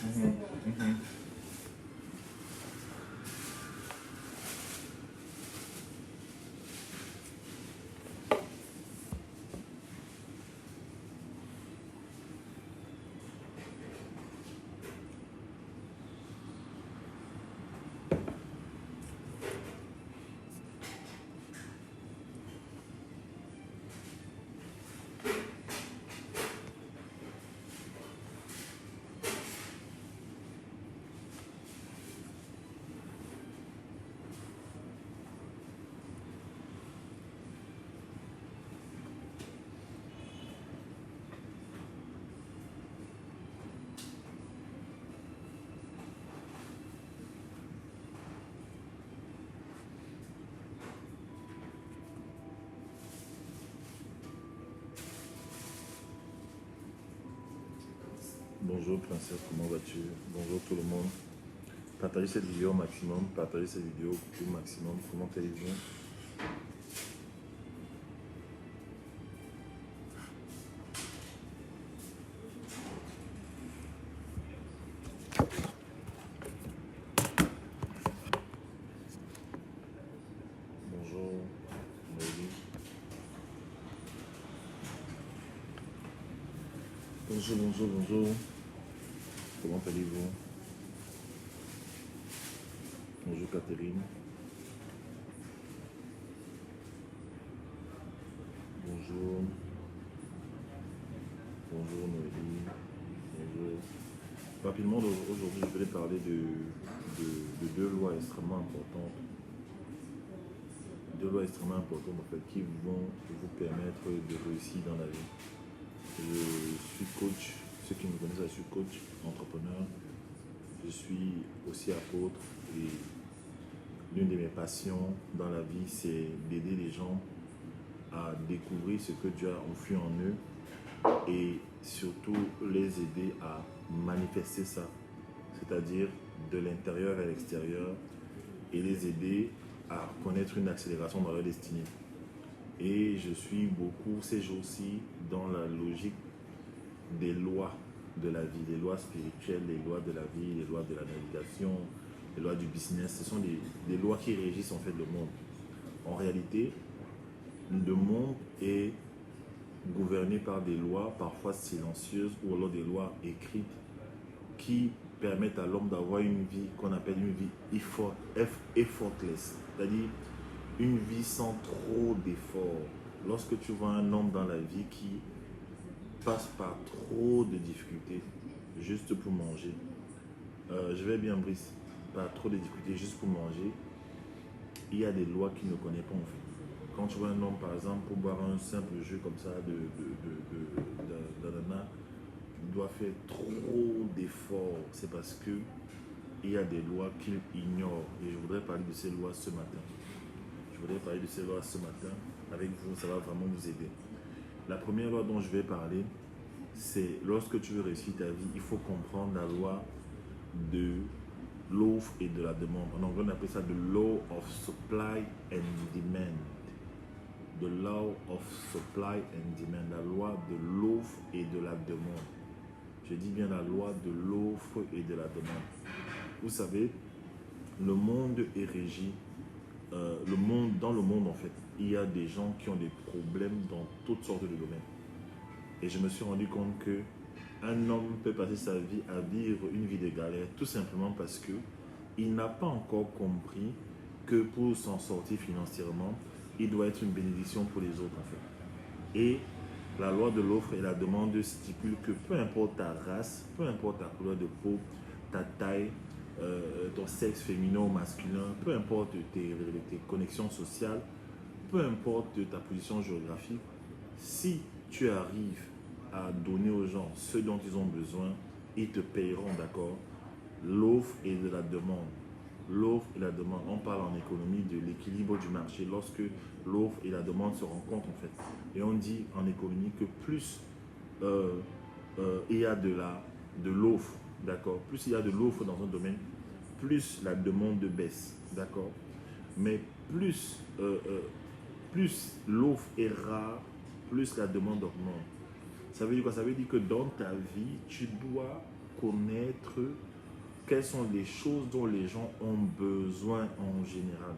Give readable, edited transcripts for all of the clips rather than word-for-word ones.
Mhm, mhm. Bonjour princesse, comment vas-tu? Bonjour tout le monde. Partagez cette vidéo au maximum, partagez cette vidéo au maximum. Comment allez-vous? Bonjour, Noélie. Bonjour, bonjour, bonjour. Comment allez-vous? Bonjour Catherine. Bonjour. Bonjour Noélie. Bonjour. Rapidement, aujourd'hui, je voulais parler de deux lois extrêmement importantes. Deux lois extrêmement importantes en fait, qui vont vous permettre de réussir dans la vie. Je suis coach. Ceux qui me connaissent, je suis coach, entrepreneur. Je suis aussi apôtre et l'une de mes passions dans la vie, c'est d'aider les gens à découvrir ce que Dieu a enfui en eux et surtout les aider à manifester ça, c'est-à-dire de l'intérieur à l'extérieur et les aider à connaître une accélération dans leur destinée. Et je suis beaucoup ces jours-ci dans la logique des lois de la vie, les lois spirituelles, les lois de la vie, les lois de la navigation, les lois du business. Ce sont des lois qui régissent en fait le monde. En réalité, le monde est gouverné par des lois parfois silencieuses ou alors des lois écrites qui permettent à l'homme d'avoir une vie qu'on appelle une vie effortless, c'est-à-dire une vie sans trop d'efforts. Lorsque tu vois un homme dans la vie qui passe par trop de difficultés juste pour manger, je vais bien Brice, par trop de difficultés juste pour manger, il y a des lois qu'il ne connaît pas en fait. Quand tu vois un homme par exemple pour boire un simple jus comme ça d'ananas, il doit faire trop d'efforts, c'est parce que il y a des lois qu'il ignore. Et je voudrais parler de ces lois ce matin. Je voudrais parler de ces lois ce matin avec vous, ça va vraiment vous aider. La première loi dont je vais parler, c'est lorsque tu veux réussir ta vie, il faut comprendre la loi de l'offre et de la demande. En anglais, on appelle ça the law of supply and demand. The law of supply and demand, la loi de l'offre et de la demande. Je dis bien la loi de l'offre et de la demande. Vous savez, le monde est régi, dans le monde en fait, il y a des gens qui ont des problèmes dans toutes sortes de domaines. Et je me suis rendu compte que un homme peut passer sa vie à vivre une vie de galère tout simplement parce que il n'a pas encore compris que pour s'en sortir financièrement, il doit être une bénédiction pour les autres en fait. Et la loi de l'offre et la demande stipule que peu importe ta race, peu importe ta couleur de peau, ta taille, ton sexe féminin ou masculin, peu importe tes connexions sociales, peu importe ta position géographique, si tu arrives à donner aux gens ce dont ils ont besoin, ils te payeront, d'accord? L'offre et de la demande. L'offre et la demande, on parle en économie de l'équilibre du marché lorsque l'offre et la demande se rencontrent en fait. Et on dit en économie que plus il y a de l'offre, d'accord? Plus il y a de l'offre dans un domaine, plus la demande baisse, d'accord? Mais plus l'offre est rare, plus la demande augmente. Ça veut dire quoi? Ça veut dire que dans ta vie, tu dois connaître quelles sont les choses dont les gens ont besoin en général.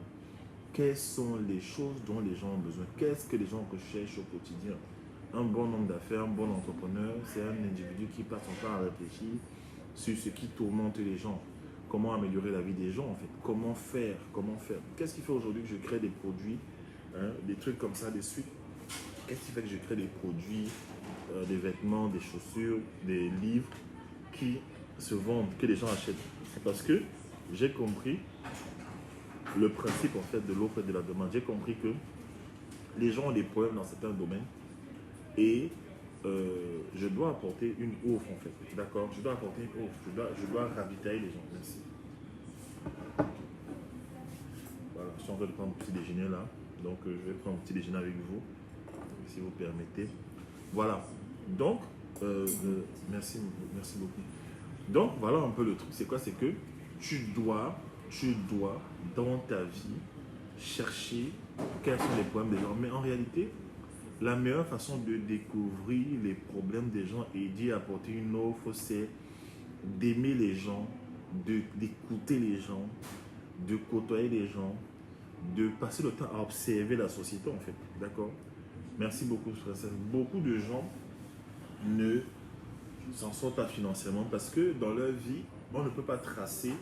Quelles sont les choses dont les gens ont besoin? Qu'est-ce que les gens recherchent au quotidien? Un bon homme d'affaires, un bon entrepreneur, c'est un individu qui passe son temps à réfléchir sur ce qui tourmente les gens. Comment améliorer la vie des gens en fait? Comment faire? Comment faire? Qu'est-ce qui fait aujourd'hui que je crée des produits, hein, des trucs comme ça, des suites? Qu'est-ce qui fait que je crée des produits, des vêtements, des chaussures, des livres qui se vendent, que les gens achètent? C'est parce que j'ai compris le principe en fait de l'offre et de la demande. J'ai compris que les gens ont des problèmes dans certains domaines et je dois apporter une offre en fait. D'accord? Je dois apporter une offre. Je dois ravitailler les gens. Merci. Voilà, je suis en train de prendre un petit déjeuner là. Donc je vais prendre un petit déjeuner avec vous, si vous permettez. Voilà. Donc, merci beaucoup. Donc voilà un peu le truc. C'est quoi? C'est que tu dois dans ta vie chercher quels sont les problèmes des gens. Mais en réalité, la meilleure façon de découvrir les problèmes des gens et d'y apporter une offre, c'est d'aimer les gens, d'écouter les gens, de côtoyer les gens, de passer le temps à observer la société en fait. D'accord? Merci beaucoup, frère. Beaucoup de gens ne s'en sortent pas financièrement parce que dans leur vie, on ne peut pas tracer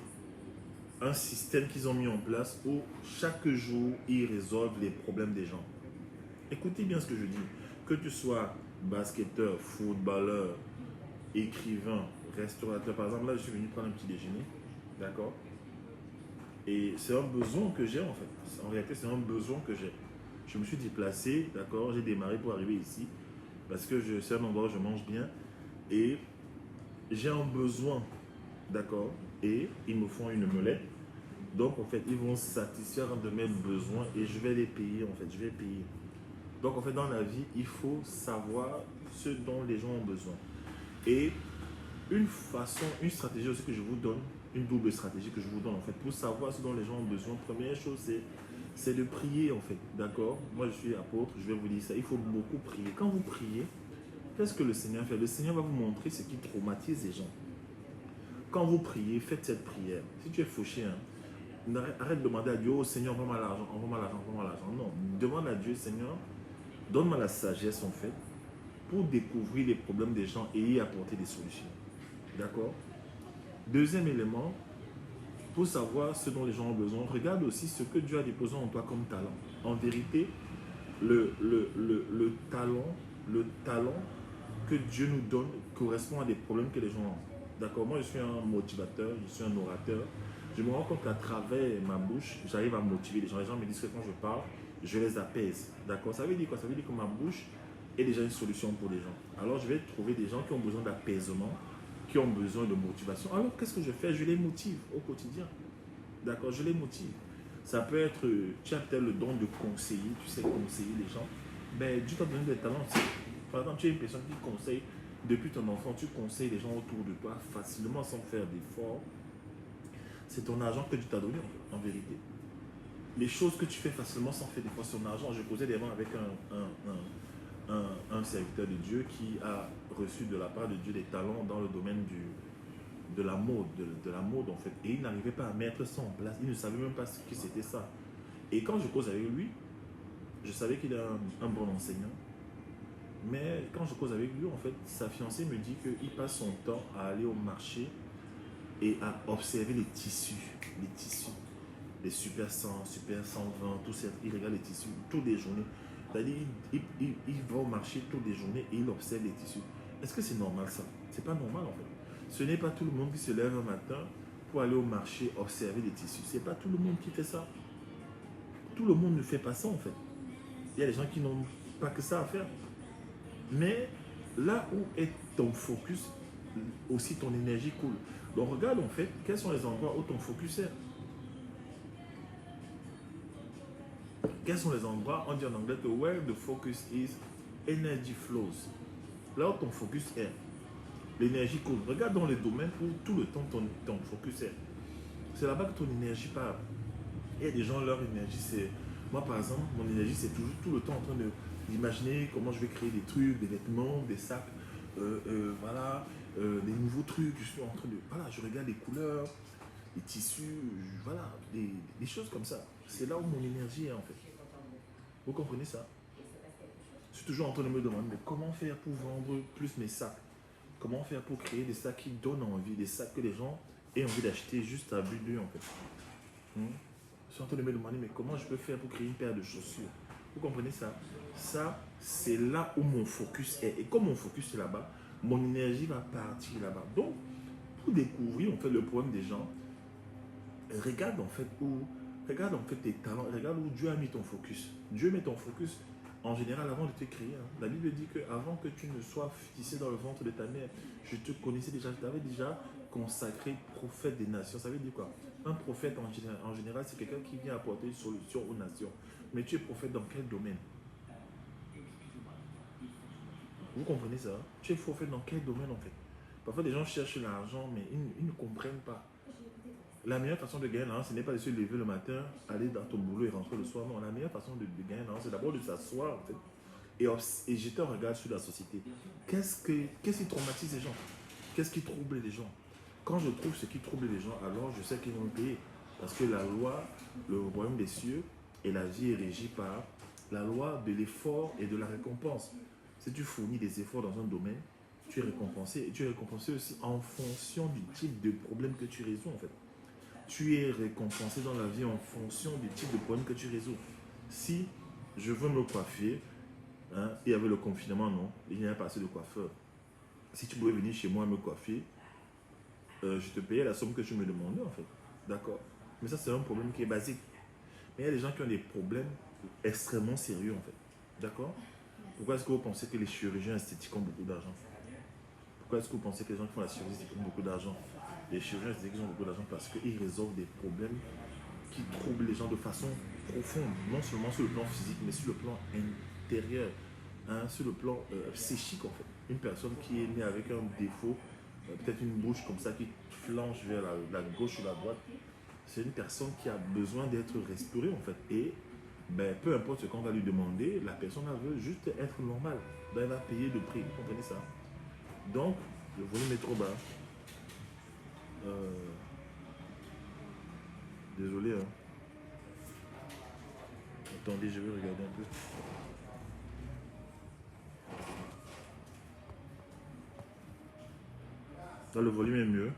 un système qu'ils ont mis en place où chaque jour, ils résolvent les problèmes des gens. Écoutez bien ce que je dis. Que tu sois basketteur, footballeur, écrivain, restaurateur. Par exemple, là, je suis venu prendre un petit déjeuner. D'accord? Et c'est un besoin que j'ai en fait. En réalité, c'est un besoin que j'ai. Je me suis déplacé, d'accord? J'ai démarré pour arriver ici parce que c'est un endroit où je mange bien et j'ai un besoin, d'accord? Et ils me font une omelette. Donc, en fait, ils vont satisfaire un de mes besoins et je vais les payer, en fait. Je vais payer. Donc, en fait, dans la vie, il faut savoir ce dont les gens ont besoin. Et une stratégie aussi que je vous donne, une double stratégie que je vous donne, en fait, pour savoir ce dont les gens ont besoin. Première chose, c'est de prier, en fait. D'accord? Moi, je suis apôtre, je vais vous dire ça. Il faut beaucoup prier. Quand vous priez, qu'est-ce que le Seigneur fait? Le Seigneur va vous montrer ce qui traumatise les gens. Quand vous priez, faites cette prière. Si tu es fauché, hein, arrête de demander à Dieu, oh Seigneur, envoie-moi l'argent, envoie-moi l'argent, envoie-moi l'argent. Non, demande à Dieu, Seigneur, donne-moi la sagesse en fait pour découvrir les problèmes des gens et y apporter des solutions. D'accord? Deuxième élément, pour savoir ce dont les gens ont besoin, regarde aussi ce que Dieu a déposé en toi comme talent. En vérité, le talent que Dieu nous donne correspond à des problèmes que les gens ont. D'accord? Moi, je suis un motivateur, je suis un orateur. Je me rends compte qu'à travers ma bouche, j'arrive à motiver les gens. Les gens me disent que quand je parle, je les apaise. D'accord? Ça veut dire quoi? Ça veut dire que ma bouche est déjà une solution pour les gens. Alors, je vais trouver des gens qui ont besoin d'apaisement, qui ont besoin de motivation. Alors, qu'est-ce que je fais? Je les motive au quotidien. D'accord? Je les motive. Ça peut être, tu as peut-être le don de conseiller, tu sais conseiller les gens. Mais Dieu t'a donné des talents. Par exemple, tu es une personne qui conseille, depuis ton enfant, tu conseilles les gens autour de toi facilement sans faire d'efforts. C'est ton argent que Dieu t'a donné en vérité. Les choses que tu fais facilement sans faire d'efforts, c'est ton argent. Je causais des mains avec un serviteur de Dieu qui a reçu de la part de Dieu des talents dans le domaine de la mode, de la mode en fait. Et il n'arrivait pas à mettre ça en place. Il ne savait même pas ce que c'était ça. Et quand je cause avec lui, je savais qu'il est un bon enseignant. Mais quand je cause avec lui, en fait, sa fiancée me dit qu'il passe son temps à aller au marché et à observer les tissus, les super 100, super 120, tout ça. Il regarde les tissus toutes les journées. C'est-à-dire, il va au marché toutes les journées et il observe les tissus. Est-ce que c'est normal ça? C'est pas normal en fait. Ce n'est pas tout le monde qui se lève un matin pour aller au marché observer les tissus. C'est pas tout le monde qui fait ça. Tout le monde ne fait pas ça en fait. Il y a des gens qui n'ont pas que ça à faire. Mais là où est ton focus, aussi ton énergie coule. Donc regarde en fait, quels sont les endroits où ton focus est. Quels sont les endroits, on dit en anglais que where the focus is, energy flows. Là où ton focus est, l'énergie coule. Regarde dans les domaines où tout le temps ton focus est. C'est là-bas que ton énergie part. Il y a des gens, leur énergie, c'est... Moi, par exemple, mon énergie, c'est toujours tout le temps en train d'imaginer comment je vais créer des trucs, des vêtements, des sacs, voilà, des nouveaux trucs, je suis en train de, voilà, je regarde les couleurs, les tissus, voilà, des choses comme ça. C'est là où mon énergie est en fait. Vous comprenez ça? Je suis toujours en train de me demander, mais comment faire pour vendre plus mes sacs? Comment faire pour créer des sacs qui donnent envie, des sacs que les gens aient envie d'acheter juste à but d'eux en fait. Hmm? Je suis en train de me demander, mais comment je peux faire pour créer une paire de chaussures? Vous comprenez ça? Ça, c'est là où mon focus est. Et comme mon focus est là-bas, mon énergie va partir là-bas. Donc, pour découvrir en fait le problème des gens, regarde en fait regarde en fait tes talents, regarde où Dieu a mis ton focus. Dieu met ton focus en général avant de te créer. Hein. La Bible dit que avant que tu ne sois tissé dans le ventre de ta mère, je te connaissais déjà, je t'avais déjà consacré prophète des nations. Ça veut dire quoi? Un prophète en général, c'est quelqu'un qui vient apporter une solution aux nations. Mais tu es prophète dans quel domaine? Vous comprenez ça? Tu es prophète dans quel domaine en fait? Parfois les gens cherchent l'argent, mais ils ne comprennent pas. La meilleure façon de gagner l'argent, ce n'est pas de se lever le matin, aller dans ton boulot et rentrer le soir. Non, la meilleure façon de gagner l'argent, c'est d'abord de s'asseoir en fait, et jeter un regard sur la société. Qu'est-ce qui traumatise les gens? Qu'est-ce qui trouble les gens? Quand je trouve ce qui trouble les gens, alors je sais qu'ils vont me payer. Parce que la loi, le royaume des cieux et la vie est régie par la loi de l'effort et de la récompense. Si tu fournis des efforts dans un domaine, tu es récompensé. Et tu es récompensé aussi en fonction du type de problème que tu résous en fait. Tu es récompensé dans la vie en fonction du type de problème que tu résous. Si je veux me coiffer, hein, et avec le confinement, non, il n'y a pas assez de coiffeur. Si tu pouvais venir chez moi me coiffer, je te payais la somme que tu me demandais en fait. D'accord? Mais ça, c'est un problème qui est basique. Mais il y a des gens qui ont des problèmes extrêmement sérieux en fait. D'accord? Pourquoi est-ce que vous pensez que les chirurgiens esthétiques ont beaucoup d'argent? Pourquoi est-ce que vous pensez que les gens qui font la chirurgie esthétique ont beaucoup d'argent? Les chirurgiens esthétiques ont beaucoup d'argent parce qu'ils résolvent des problèmes qui troublent les gens de façon profonde, non seulement sur le plan physique, mais sur le plan intérieur, hein, sur le plan psychique en fait. Une personne qui est née avec un défaut, peut-être une bouche comme ça qui flanche vers la gauche ou la droite, c'est une personne qui a besoin d'être restaurée en fait. Et ben, peu importe ce qu'on va lui demander, la personne elle veut juste être normale. Ben, elle va payer le prix, vous comprenez ça? Donc, le volume est trop bas. Euh, Désolé, hein. Attendez, je vais regarder un peu. Là, le volume est mieux.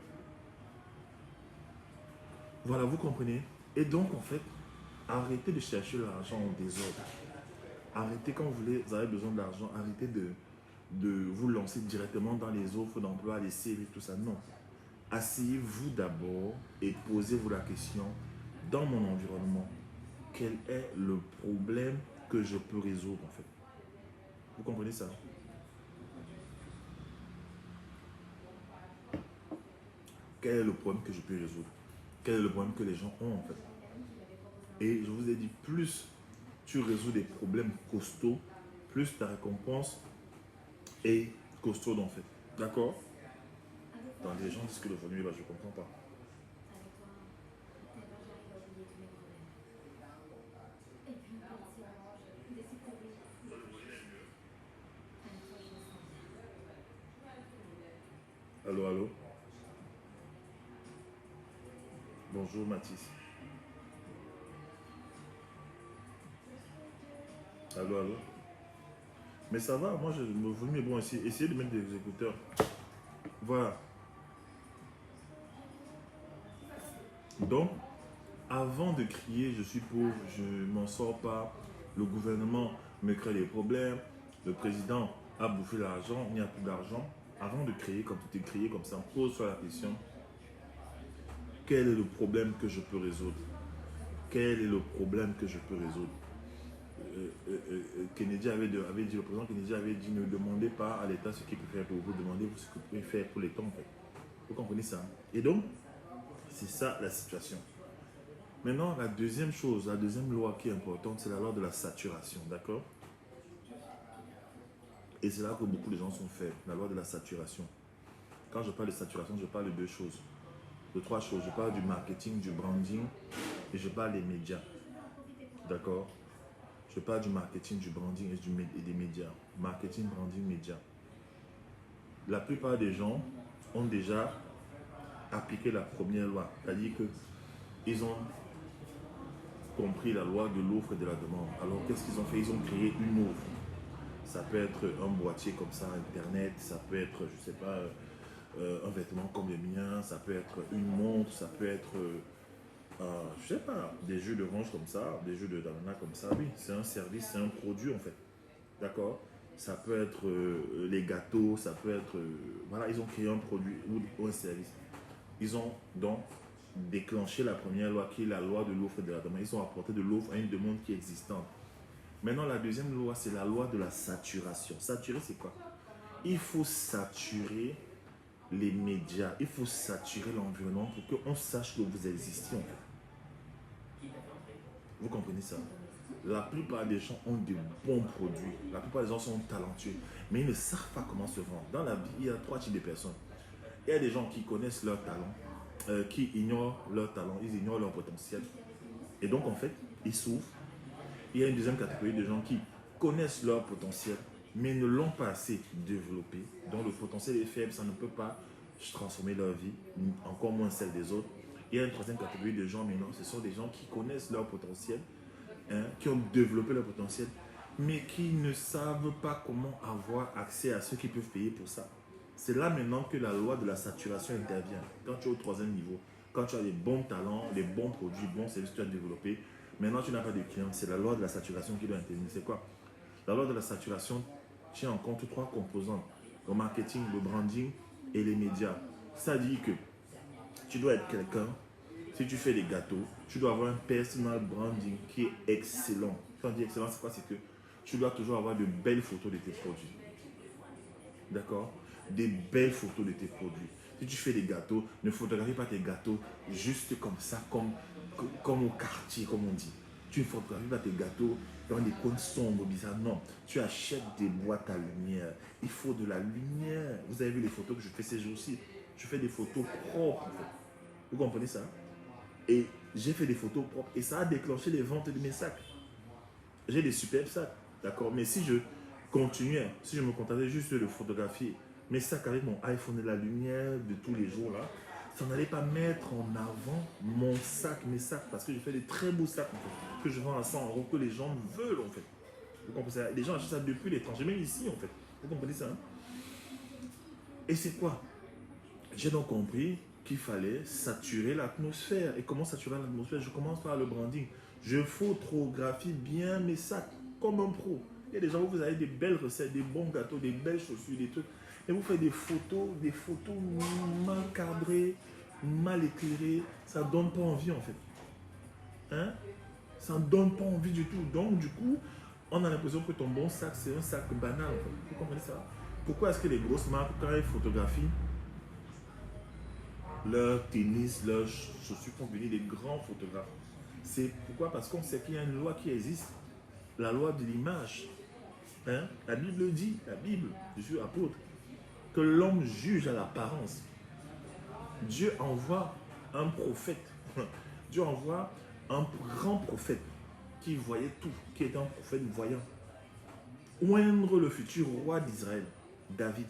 Voilà, vous comprenez. Et donc, en fait, arrêtez de chercher l'argent en désordre. Arrêtez quand vous avez besoin d'argent, arrêtez de vous lancer directement dans les offres d'emploi, les CV, tout ça. Non. Asseyez-vous d'abord et posez-vous la question, dans mon environnement, quel est le problème que je peux résoudre en fait? Vous comprenez ça? Quel est le problème que je peux résoudre? Quel est le problème que les gens ont en fait? Et je vous ai dit, plus tu résous des problèmes costauds, plus ta récompense est costaud en fait. D'accord? Dans les gens disent que le volume est bas, je ne comprends pas. Allô, allô? Bonjour Mathis. Allô, allô? Mais ça va, moi je me volume est bon ici. Essayez de mettre des écouteurs. Voilà. Donc, avant de crier, je suis pauvre, je m'en sors pas, le gouvernement me crée des problèmes, le président a bouffé l'argent, il n'y a plus d'argent. Avant de crier, comme tu t'es crié comme ça, pose-toi la question, quel est le problème que je peux résoudre? Quel est le problème que je peux résoudre? Kennedy avait dit, le président Kennedy avait dit, ne demandez pas à l'État ce qu'il peut faire pour vous, demandez-vous ce que vous pouvez faire pour l'État en fait. Vous comprenez ça? Et donc, c'est ça la situation. Maintenant, la deuxième chose, la deuxième loi qui est importante, c'est la loi de la saturation, d'accord? Et c'est là que beaucoup de gens sont faits, la loi de la saturation. Quand je parle de saturation, je parle de deux choses, de trois choses. Je parle du marketing, du branding et je parle des médias, d'accord? Je parle du marketing, du branding et des médias. Marketing, branding, médias. La plupart des gens ont déjà appliqué la première loi. C'est-à-dire qu'ils ont compris la loi de l'offre et de la demande. Alors qu'est-ce qu'ils ont fait? Ils ont créé une offre. Ça peut être un boîtier comme ça, Internet, ça peut être, je ne sais pas, un vêtement comme le mien, ça peut être une montre, ça peut être, je ne sais pas, des jeux de range comme ça, des jeux de d'ananas comme ça. Oui, c'est un service, c'est un produit en fait. D'accord? Ça peut être les gâteaux, ça peut être, voilà, ils ont créé un produit ou un service. Ils ont donc déclenché la première loi qui est la loi de l'offre et de la demande. Ils ont apporté de l'offre à une demande qui est existante. Maintenant, la deuxième loi, c'est la loi de la saturation. Saturer, c'est quoi? Il faut saturer les médias, il faut saturer l'environnement pour qu'on sache que vous existez en fait. Vous comprenez ça? La plupart des gens ont de bons produits, la plupart des gens sont talentueux, mais ils ne savent pas comment se vendre. Dans la vie, il y a trois types de personnes. Il y a des gens qui connaissent leur talent, qui ignorent leur talent, ils ignorent leur potentiel. Et donc, en fait, ils souffrent. Il y a une deuxième catégorie de gens qui connaissent leur potentiel, mais ne l'ont pas assez développé. Donc, le potentiel est faible, ça ne peut pas transformer leur vie, encore moins celle des autres. Il y a une troisième catégorie de gens maintenant, ce sont des gens qui connaissent leur potentiel, hein, qui ont développé leur potentiel, mais qui ne savent pas comment avoir accès à ceux qui peuvent payer pour ça. C'est là maintenant que la loi de la saturation intervient. Quand tu es au troisième niveau, quand tu as des bons talents, des bons produits, bons services que tu as développés, maintenant tu n'as pas de clients. C'est la loi de la saturation qui doit intervenir. C'est quoi? La loi de la saturation tient en compte trois composantes: le marketing, le branding et les médias. Ça dit que tu dois être quelqu'un. Si tu fais des gâteaux, tu dois avoir un personal branding qui est excellent. Quand on dit excellent, c'est quoi? C'est que tu dois toujours avoir de belles photos de tes produits. D'accord? Des belles photos de tes produits. Si tu fais des gâteaux, ne photographie pas tes gâteaux juste comme ça, comme au quartier, comme on dit. Tu ne photographies pas tes gâteaux dans des coins sombres, bizarres. Non, tu achètes des boîtes à lumière. Il faut de la lumière. Vous avez vu les photos que je fais ces jours-ci? Je fais des photos propres. En fait. Vous comprenez ça? Et j'ai fait des photos propres. Et ça a déclenché les ventes de mes sacs. J'ai des superbes sacs. D'accord? Mais si je continuais, si je me contentais juste de photographier mes sacs avec mon iPhone et la lumière de tous les jours là, ça n'allait pas mettre en avant mon sac, mes sacs, parce que je fais des très beaux sacs en fait, que je vends à 100 euros, que les gens veulent en fait. Vous comprenez ça? Les gens achètent ça depuis l'étranger, même ici en fait. Vous comprenez ça? Hein? Et c'est quoi? J'ai donc compris qu'il fallait saturer l'atmosphère. Et comment saturer l'atmosphère? Je commence par le branding. Je photographie bien mes sacs, comme un pro. Il y a des gens où vous avez des belles recettes, des bons gâteaux, des belles chaussures, des trucs. Et vous faites des photos mal cadrées, mal éclairées. Ça ne donne pas envie en fait. Hein? Ça ne donne pas envie du tout. Donc du coup, on a l'impression que ton bon sac, c'est un sac banal en fait. Vous comprenez ça? Pourquoi est-ce que les grosses marques, quand elles photographient leur tennis, leurs chaussures, font venir des grands photographes? C'est pourquoi? Parce qu'on sait qu'il y a une loi qui existe, la loi de l'image. Hein? La Bible dit, la Bible, je suis apôtre, que l'homme juge à l'apparence. Dieu envoie un prophète, Dieu envoie un grand prophète qui voyait tout, qui était un prophète voyant, oindre le futur roi d'Israël, David,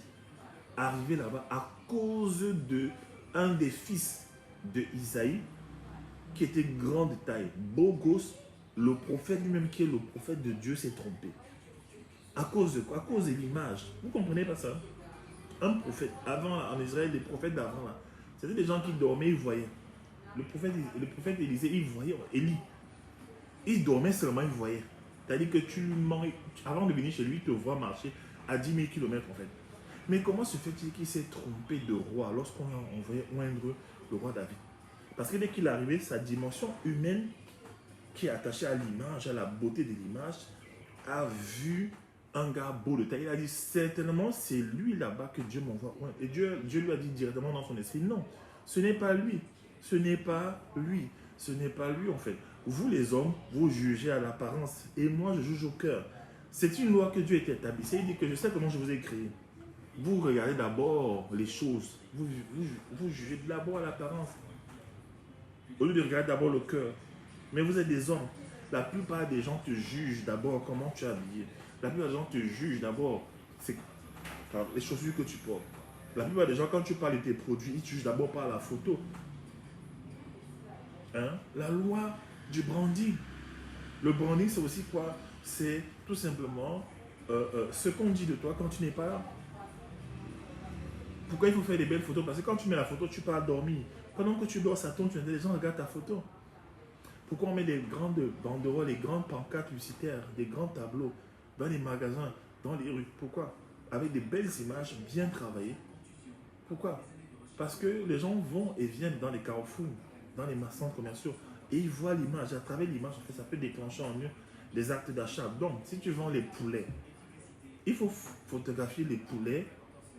arrivé là-bas à cause de un des fils de Isaïe qui était grand de taille, beau gosse. Le prophète lui-même qui est le prophète de Dieu s'est trompé. À cause de quoi? À cause de l'image. Vous ne comprenez pas ça? Un prophète, avant en Israël, les prophètes d'avant, là, c'était des gens qui dormaient, ils voyaient. Le prophète Élisée, il voyait. Élie, il dormait seulement, il voyait. C'est-à-dire que avant de venir chez lui, il te voit marcher à 10 000 km en fait. Mais comment se fait-il qu'il s'est trompé de roi lorsqu'on a envoyé oindre le roi David? Parce que dès qu'il est arrivé, sa dimension humaine qui est attachée à l'image, à la beauté de l'image, a vu un gars beau de taille. Il a dit certainement c'est lui là-bas que Dieu m'envoie. Et Dieu lui a dit directement dans son esprit non, ce n'est pas lui. Ce n'est pas lui. Ce n'est pas lui en fait. Vous les hommes, vous jugez à l'apparence et moi je juge au cœur. C'est une loi que Dieu a établie. Il dit que je sais comment je vous ai créé. Vous regardez d'abord les choses. Vous jugez d'abord à l'apparence. Au lieu de regarder d'abord le cœur. Mais vous êtes des hommes. La plupart des gens te jugent d'abord comment tu es habillé. La plupart des gens te jugent d'abord les chaussures que tu portes. La plupart des gens, quand tu parles de tes produits, ils jugent d'abord par la photo. Hein? La loi du branding. Le branding, c'est aussi quoi? C'est tout simplement ce qu'on dit de toi quand tu n'es pas là. Pourquoi il faut faire des belles photos? Parce que quand tu mets la photo, tu pars dormir. Pendant que tu dors, ça tourne, les gens regardent ta photo. Pourquoi on met des grandes banderoles, des grandes pancartes publicitaires, des grands tableaux dans les magasins, dans les rues? Pourquoi? Avec des belles images bien travaillées. Pourquoi? Parce que les gens vont et viennent dans les carrefours, dans les centres commerciaux, et ils voient l'image. À travers l'image, en fait, ça peut déclencher en eux des actes d'achat. Donc, si tu vends les poulets, il faut photographier les poulets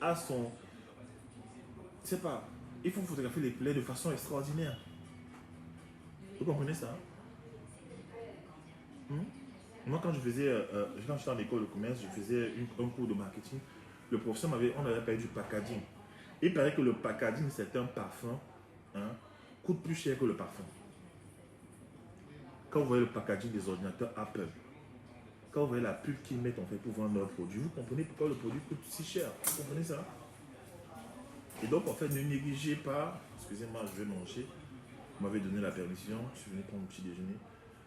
à son... Je sais pas. Il faut photographier les poulets de façon extraordinaire. Vous comprenez ça? Moi, quand quand j'étais en école de commerce, je faisais un cours de marketing. Le professeur on avait parlé du packaging. Il paraît que le packaging, c'est un parfum, hein, coûte plus cher que le parfum. Quand vous voyez le packaging des ordinateurs Apple, quand vous voyez la pub qu'ils mettent en fait pour vendre leurs produits, vous comprenez pourquoi le produit coûte si cher. Vous comprenez ça? Et donc, en fait, ne négligez pas. Excusez-moi, je vais manger. Vous m'avez donné la permission. Je suis venu prendre mon petit déjeuner.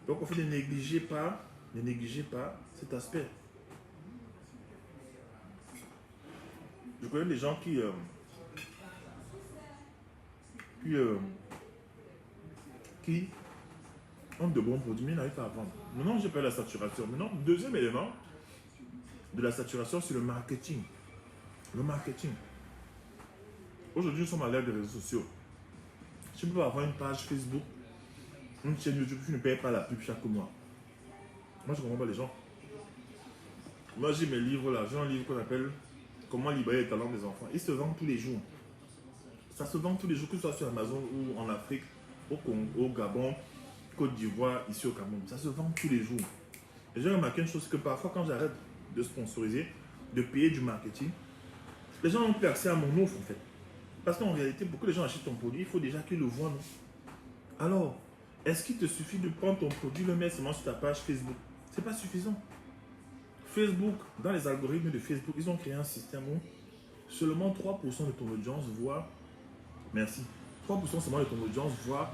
Donc, en fait, ne négligez pas cet aspect. Je connais des gens qui ont de bons produits, mais ils n'arrivent pas à vendre. Maintenant, j'ai pas la saturation. Maintenant, deuxième élément de la saturation, c'est le marketing. Le marketing. Aujourd'hui, nous sommes à l'ère des réseaux sociaux. Tu peux avoir une page Facebook, une chaîne YouTube, tu ne payes pas la pub chaque mois. Moi, je ne comprends pas les gens. Moi, j'ai mes livres là. J'ai un livre qu'on appelle Comment libérer les talents des enfants. Ils se vendent tous les jours. Ça se vend tous les jours, que ce soit sur Amazon ou en Afrique, au Congo, au Gabon, Côte d'Ivoire, ici au Cameroun. Ça se vend tous les jours. Et j'ai remarqué une chose, que parfois quand j'arrête de sponsoriser, de payer du marketing, les gens n'ont plus accès à mon offre en fait. Parce qu'en réalité, pour que les gens achètent ton produit, il faut déjà qu'ils le voient. Non? Alors, est-ce qu'il te suffit de prendre ton produit, le mettre seulement sur ta page Facebook? C'est pas suffisant. Facebook, dans les algorithmes de Facebook, ils ont créé un système où seulement 3% de ton audience voit, merci, 3% seulement de ton audience voit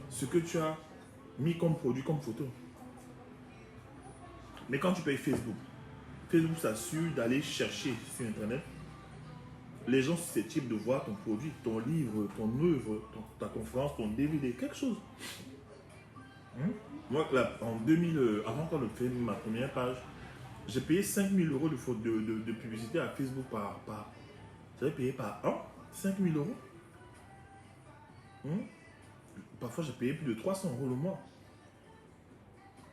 ce que tu as mis comme produit, comme photo. Mais quand tu payes Facebook, Facebook s'assure d'aller chercher sur Internet les gens susceptibles de voir ton produit, ton livre, ton œuvre, ta conférence, ton DVD, quelque chose. Moi, là, en 2000, avant qu'on le fasse ma première page, j'ai payé 5000 euros de publicité à Facebook par j'avais payé par an 5000 euros. Parfois, j'ai payé plus de 300 euros le mois.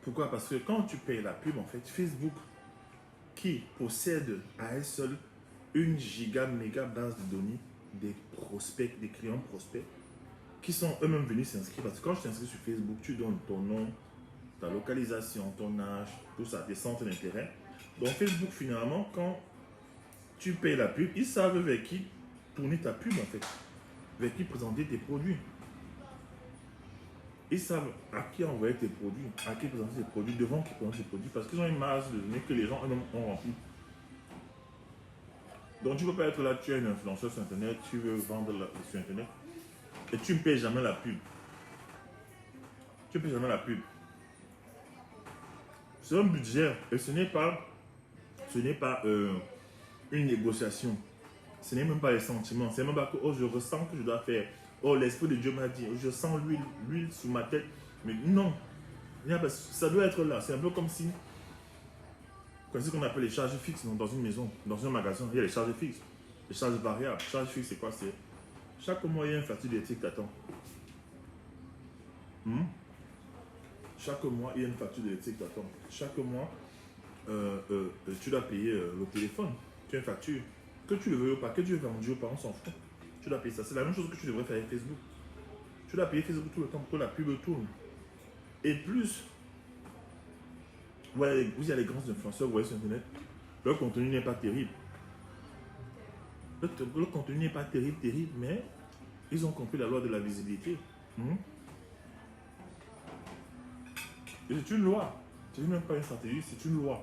Pourquoi? Parce que quand tu payes la pub, en fait, Facebook, qui possède à elle seule une méga base de données des prospects, des clients prospects, qui sont eux-mêmes venus s'inscrire. Parce que quand je t'inscris sur Facebook, tu donnes ton nom, ta localisation, ton âge, tout ça, tes centres d'intérêt. Donc Facebook, finalement, quand tu payes la pub, ils savent vers qui tourner ta pub, en fait. Vers qui présenter tes produits. Ils savent à qui envoyer tes produits, à qui présenter tes produits, devant qui présenter tes produits, parce qu'ils ont une masse de données que les gens eux-mêmes ont rempli. Donc tu ne peux pas être là, tu es un influenceur sur Internet, tu veux vendre sur Internet, et tu ne payes jamais la pub. Tu ne payes jamais la pub. C'est un budget, et ce n'est pas une négociation. Ce n'est même pas les sentiments. C'est même pas que oh, je ressens que je dois faire. Oh, l'Esprit de Dieu m'a dit, oh, je sens l'huile sous ma tête. Mais non, ça doit être là. C'est un peu comme si, c'est ce qu'on appelle les charges fixes dans une maison, dans un magasin. Il y a les charges fixes, les charges variables. Charges fixes, c'est quoi? C'est chaque mois, il y a une facture d'électricité qui t'attend. Chaque mois, il y a une facture d'électricité qui t'attend. Chaque mois, tu dois payer le téléphone. Tu as une facture. Que tu le veux ou pas, que tu veux vendu ou pas, on s'en fout. Tu dois payer ça. C'est la même chose que tu devrais faire avec Facebook. Tu dois payer Facebook tout le temps pour que la pub tourne. Et plus, vous avez les grands influenceurs, vous voyez sur Internet, leur contenu n'est pas terrible. Leur contenu n'est pas terrible, mais ils ont compris la loi de la visibilité. Et c'est une loi. Ce n'est même pas une stratégie, c'est une loi.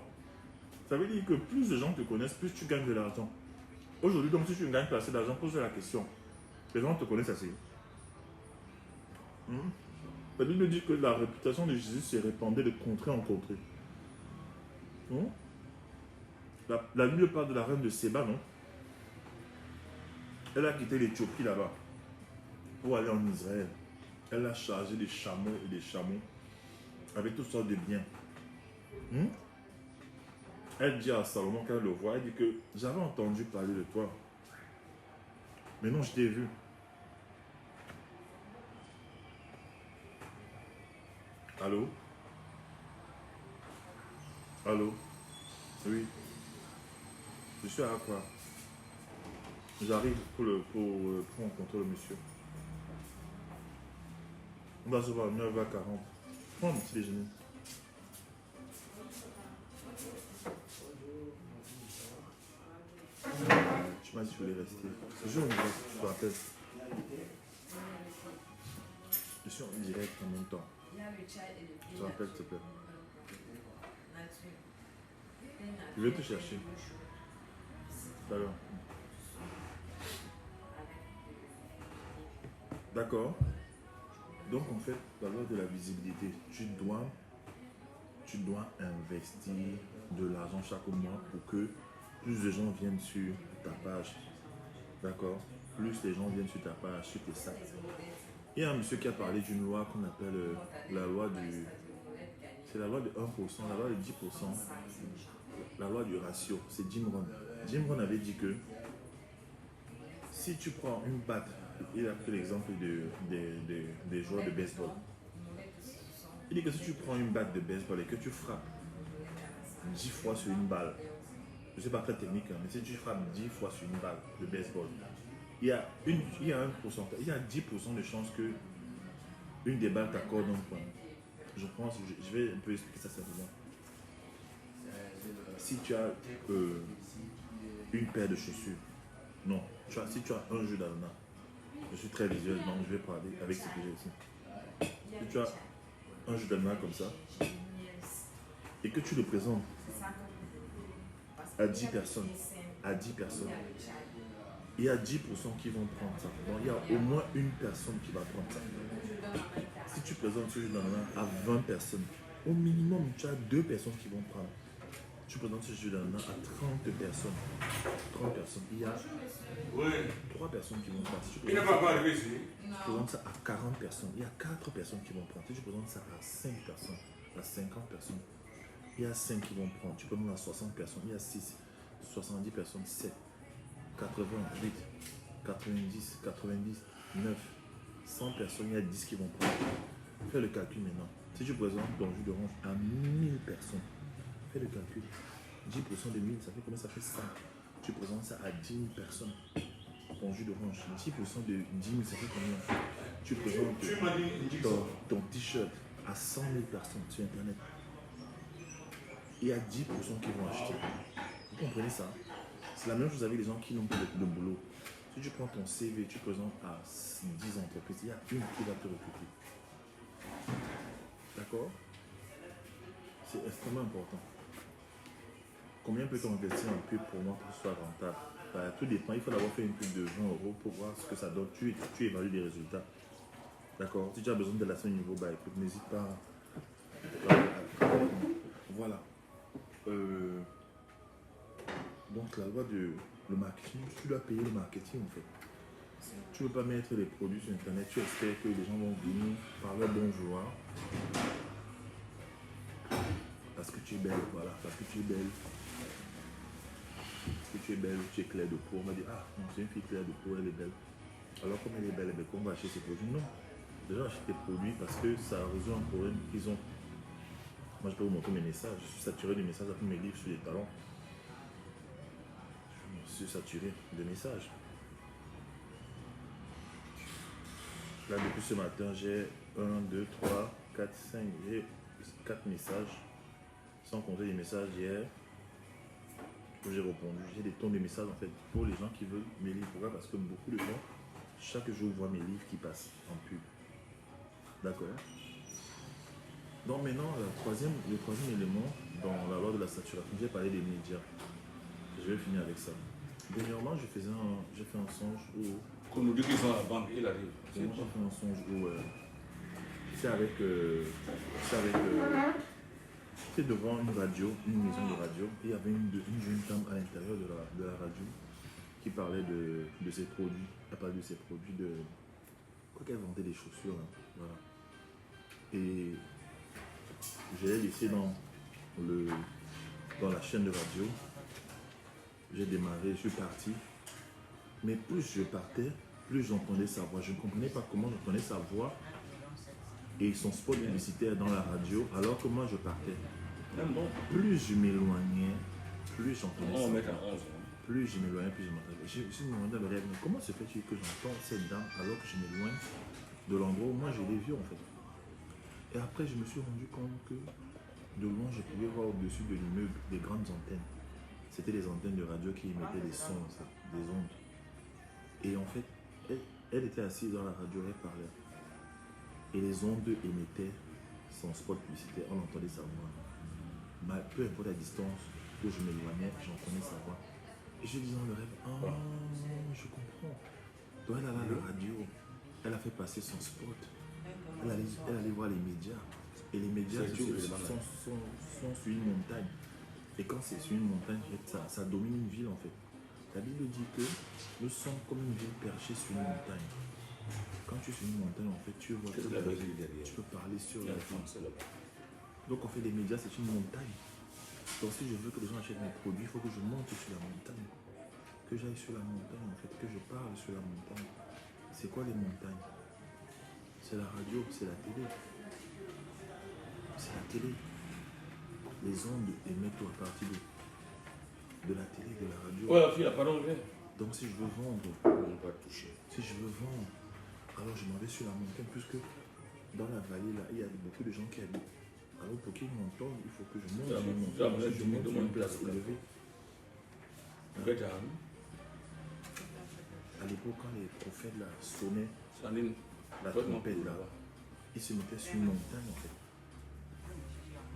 Ça veut dire que plus de gens te connaissent, plus tu gagnes de l'argent. Aujourd'hui, donc, si tu ne gagnes pas assez d'argent, pose-toi la question. Les gens te connaissent assez. Hmm? La Bible dit que la réputation de Jésus s'est répandue de contrée en contrée. Hmm? La Bible parle de la reine de Séba, non? Elle a quitté l'Éthiopie là-bas pour aller en Israël. Elle a chargé des chameaux et des chameaux avec toutes sortes de biens. Hmm? Elle dit à Salomon quand elle le voit, elle dit que j'avais entendu parler de toi. Mais non, je t'ai vu. Allô? Allô? Oui. Je suis à quoi? J'arrive pour rencontrer le monsieur. On va se voir à 9h40. Prends mon petit déjeuner. Tu m'as dit que je voulais rester. Je te rappelle. Je suis en direct en même temps. Je te rappelle, s'il te plaît. Je vais te chercher. D'accord. D'accord. Donc en fait, la loi de la visibilité, tu dois investir de l'argent chaque mois pour que plus de gens viennent sur ta page. D'accord? Plus les gens viennent sur ta page, sur tes sites. Il y a un monsieur qui a parlé d'une loi qu'on appelle la loi du... C'est la loi de 1%, la loi de 10%, la loi du ratio. C'est Jim Rohn. Jim Rohn avait dit que si tu prends une batte, il a pris l'exemple des joueurs de baseball. Il dit que si tu prends une batte de baseball et que tu frappes 10 fois sur une balle, je ne sais pas très technique, hein, mais si tu frappes 10 fois sur une balle de baseball, il y a un pourcentage, il y a 10% de chances que une des balles t'accorde un point. Je pense, je vais un peu expliquer ça simplement. Si tu as une paire de chaussures, non, si tu as un jeu d'Alna, je suis très visuel, donc je vais parler avec ce que j'ai ici. Si tu as un jeu d'Alna comme ça, et que tu le présentes à 10 personnes, il y a 10% qui vont prendre ça. Donc il y a au moins une personne qui va prendre ça. Si tu présentes ce jeu d'Alna à 20 personnes, au minimum, tu as 2 personnes qui vont prendre. Tu présentes ce jeu d'Alna à 30 personnes. 30 personnes. Il y a 3 personnes qui vont prendre. Si tu présentes ça à 40 personnes, il y a 4 personnes qui vont prendre. Si tu présentes ça à 5 personnes, à 50 personnes, il y a 5 qui vont prendre. Tu présentes à 60 personnes, il y a 6, 70 personnes, 7, 80, 8, 90, 90, 9, 100 personnes, il y a 10 qui vont prendre. Fais le calcul maintenant. Si tu présentes ton jus d'orange à 1000 personnes, fais le calcul. 10% de 1000, ça fait combien? Ça fait 100. Tu présentes ça à 10 000 personnes. Ton jus d'orange, 10% de 10 000, ça fait combien? Tu présentes ton t-shirt à 100 000 personnes sur Internet. Il y a 10% qui vont acheter. Vous comprenez ça? C'est la même chose avec les gens qui n'ont pas de boulot. Si tu prends ton CV, tu présentes à 10 entreprises, il y a une qui va te recruter. D'accord? C'est extrêmement important. Combien peut-on investir en pub pour moi pour que ce soit rentable? Tout dépend. Il faut d'abord faire une pub de 20 € pour voir ce que ça donne. Tu évalues les résultats. D'accord? Si tu as besoin de la ce niveau, écoute, n'hésite pas. Voilà. Donc la loi de le marketing, tu dois payer le marketing en fait. Tu ne veux pas mettre les produits sur Internet, tu espères que les gens vont venir par leur bon vouloir. Parce que tu es belle, voilà, parce que tu es belle. Parce que tu es belle, tu es claire de peau. On va dire, ah, non, c'est une fille claire de peau, elle est belle. Alors comme elle est belle, on va acheter ses produits. Non. Les gens achètent tes produits parce que ça résout un problème qu'ils ont. Moi, je peux vous montrer mes messages. Je suis saturé de messages après mes livres sur les talents. Je suis saturé de messages. Là, depuis ce matin, j'ai 1, 2, 3, 4, 5, j'ai 4 messages. Sans compter les messages d'hier où j'ai répondu. J'ai des tonnes de messages en fait pour les gens qui veulent mes livres. Pourquoi? Parce que beaucoup de gens, chaque jour, voient mes livres qui passent en pub. D'accord? Donc maintenant, le troisième élément dans la loi de la saturation, j'ai parlé des médias. Je vais finir avec ça. Dernièrement, j'ai fait un songe où. Qu'on nous dit qu'ils sont à la banque, il arrive. J'ai fait un songe où. C'est avec. C'est devant une radio, une maison de radio, et il y avait une jeune femme à l'intérieur de la radio qui parlait de ses produits. Elle parlait de ses produits de. Quoi qu'elle vendait des chaussures. Hein, voilà. Et je l'ai laissé dans la chaîne de radio. J'ai démarré, je suis parti. Mais plus je partais, plus j'entendais sa voix. Je ne comprenais pas comment j'entendais sa voix et son spot publicitaire dans la radio, alors que moi je partais. Plus je m'éloignais, plus j'entendais sa voix. Plus je m'éloignais, plus je m'entendais. Je me demandais dans le rêve, mais comment se fait-il que j'entends cette dame alors que je m'éloigne de l'endroit où moi je l'ai vue en fait. Et après je me suis rendu compte que de loin je pouvais voir au-dessus de l'immeuble des grandes antennes. C'était des antennes de radio qui émettaient des sons, des ondes. Et en fait, elle était assise dans la radio, elle parlait. Et les ondes émettaient son spot publicitaire, on entendait sa voix. Peu importe la distance où je m'éloignais, j'entendais sa voix. Et je disais dans le rêve, ah, je comprends. Donc elle allait à la radio, elle a fait passer son spot. Elle allait voir les médias. Et les médias sont sur une montagne. Et quand c'est sur une montagne, ça domine une ville en fait. La Bible dit que nous sommes comme une ville perchée sur une montagne. Quand tu es sur une montagne, en fait, tu vois que tu peux parler sur la ville. Donc en fait, les médias, c'est une montagne. Donc si je veux que les gens achètent mes produits, il faut que je monte sur la montagne. Que j'aille sur la montagne, en fait, que je parle sur la montagne. C'est quoi les montagnes? C'est la radio, c'est la télé. C'est la télé. Les ondes émettent à partir de la télé, de la radio. Ouais, la fille, la parole vient. Donc si je veux vendre, on va toucher. Si je veux vendre, alors je m'en vais sur la montagne, puisque dans la vallée là, il y a beaucoup de gens qui habitent. Alors pour qu'ils m'entendent, il faut que je monte sur une montagne, je monte sur une place élevée. À l'époque, quand les prophètes là sonnaient la trompette là, ils se mettaient sur une montagne en fait.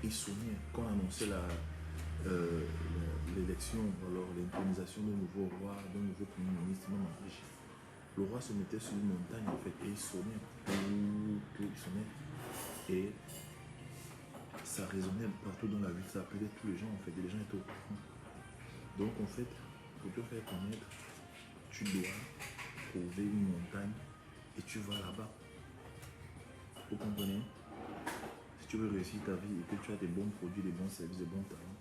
Ils sonnaient quand on annonçait l'élection, alors l'intronisation d'un nouveau roi, d'un nouveau premier ministre, même en Égypte. Le roi se mettait sur une montagne en fait et il sonnait. Il sonnait. Et ça résonnait partout dans la ville, ça appelait tous les gens en fait, et les gens étaient au courant. Donc en fait, pour te faire connaître, tu dois trouver une montagne et tu vas là-bas. Vous comprenez? Si tu veux réussir ta vie et que tu as des bons produits, des bons services, des bons talents,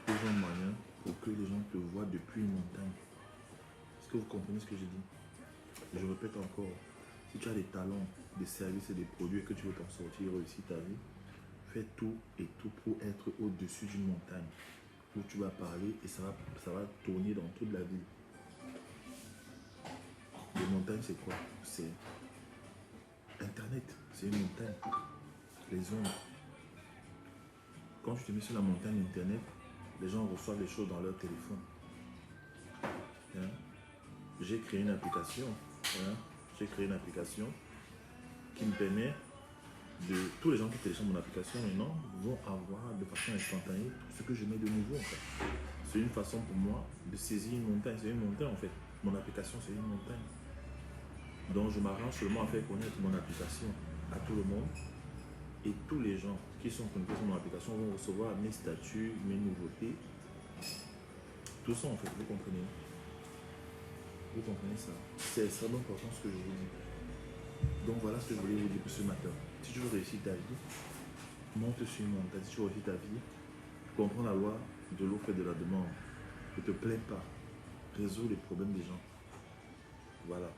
trouve un moyen pour que les gens te voient depuis une montagne. Est-ce que vous comprenez ce que je dis? Je répète encore, si tu as des talents, des services et des produits et que tu veux t'en sortir et réussir ta vie, fais tout et tout pour être au-dessus d'une montagne où tu vas parler et ça va tourner dans toute la ville. Les montagnes, c'est quoi? C'est Internet, c'est une montagne. Les ondes. Quand tu te mets sur la montagne Internet, les gens reçoivent les choses dans leur téléphone. Hein? J'ai créé une application. Hein? J'ai créé une application qui me permet de... Tous les gens qui téléchargent mon application maintenant vont avoir de façon instantanée ce que je mets de nouveau en fait. C'est une façon pour moi de saisir une montagne. C'est une montagne en fait. Mon application c'est une montagne. Donc je m'arrange seulement à faire connaître mon application à tout le monde. Et tous les gens qui sont connectés sur mon application vont recevoir mes statuts, mes nouveautés. Tout ça en fait, vous comprenez? Vous comprenez ça? C'est extrêmement important ce que je vous dis. Donc voilà ce que je voulais vous dire pour ce matin. Si tu veux réussir ta vie, monte sur une montagne. Si tu veux réussir ta vie, comprends la loi de l'offre et de la demande. Ne te plains pas. Résous les problèmes des gens. Voilà.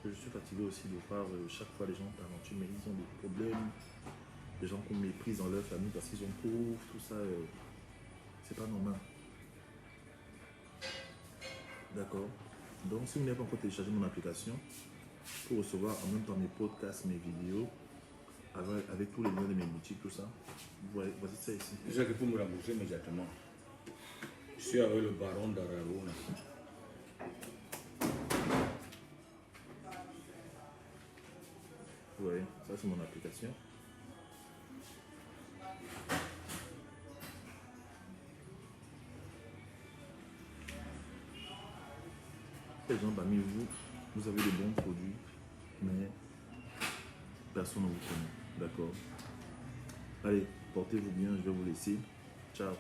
Je suis fatigué aussi de voir chaque fois les gens talentueux, mais ils ont des problèmes. Les gens qu'on méprise dans leur famille parce qu'ils sont pauvres, tout ça. C'est pas normal. D'accord? Donc si vous n'avez pas encore téléchargé mon application, pour recevoir en même temps mes podcasts, mes vidéos, avec tous les liens de mes boutiques, tout ça, voici ça ici. Je sais que pour me rembourser immédiatement, je suis avec le baron d'Araruna. Oui, ça c'est mon application. Les gens parmi vous, vous avez de bons produits, mais personne ne vous connaît. D'accord? Allez, portez-vous bien, je vais vous laisser. Ciao.